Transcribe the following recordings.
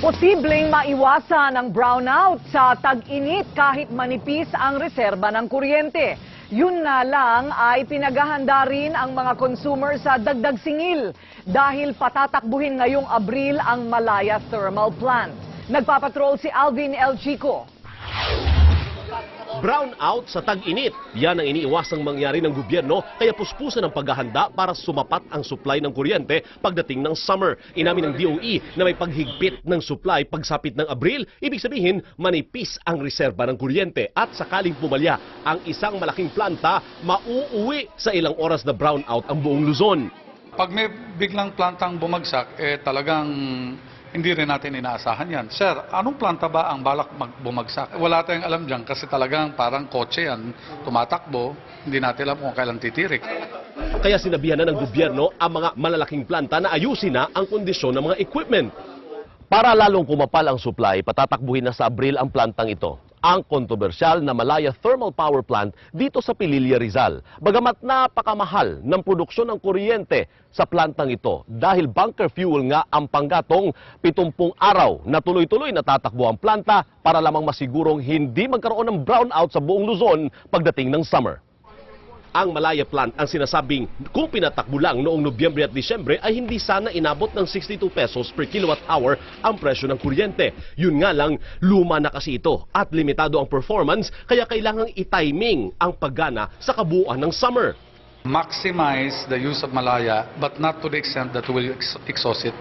Posibleng maiwasan ang brownout sa tag-init kahit manipis ang reserba ng kuryente. Yun nga lang ay pinaghahanda rin ang mga consumer sa dagdag singil dahil patatakbuhin ngayong Abril ang Malaya Thermal Plant. Nagpapatrol si Alvin L. Chico. Brownout sa tag-init. Yan ang iniiwasang mangyari ng gobyerno kaya puspusan ang paghahanda para sumapat ang supply ng kuryente pagdating ng summer. Inamin ng DOE na may paghigpit ng supply pagsapit ng Abril. Ibig sabihin, manipis ang reserba ng kuryente at sakaling pumalya ang isang malaking planta, mauuwi sa ilang oras na brownout ang buong Luzon. Pag may biglang plantang bumagsak, talagang hindi rin natin inaasahan yan. Sir, anong planta ba ang balak bumagsak? Wala tayong alam dyan kasi talagang parang kotse yan, tumatakbo, hindi natin alam kung kailan titirik. Kaya sinabihan na ng gobyerno ang mga malalaking planta na ayusin na ang kondisyon ng mga equipment. Para lalong kumapal ang supply, patatakbuhin na sa Abril ang plantang ito. Ang kontrobersyal na Malaya Thermal Power Plant dito sa Pililla, Rizal. Bagamat napakamahal ng produksyon ng kuryente sa plantang ito dahil bunker fuel nga ang panggatong 70 araw na tuloy-tuloy natatakbo ang planta para lamang masigurong hindi magkaroon ng brownout sa buong Luzon pagdating ng summer. Ang Malaya Plant ang sinasabing kung pinatakbo lang noong Nobyembre at Disyembre ay hindi sana inabot ng 62 pesos per kilowatt hour ang presyo ng kuryente. Yun nga lang, luma na kasi ito at limitado ang performance kaya kailangang i-timing ang paggana sa kabuuan ng summer. Maximize the use of Malaya but not to the extent that will exhaust it.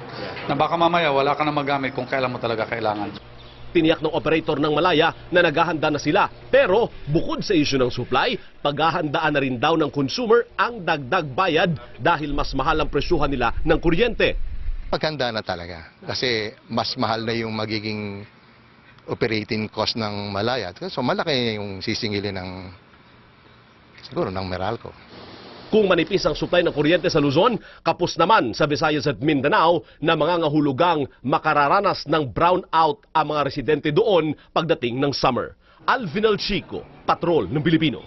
Na baka mamaya wala ka na magamit kung kailan mo talaga kailangan. Tiniyak ng operator ng Malaya na naghahanda na sila. Pero bukod sa issue ng supply, paghahandaan na rin daw ng consumer ang dagdag bayad dahil mas mahal ang presyuhan nila ng kuryente. Paghanda na talaga kasi mas mahal na yung magiging operating cost ng Malaya. So malaki yung sisingilin ng siguro ng Meralco. Kung manipis ang supply ng kuryente sa Luzon, kapos naman sa Visayas at Mindanao na mga ngahulugang makararanas ng brownout ang mga residente doon pagdating ng summer. Alvin L. Chico, Patrol ng Pilipino.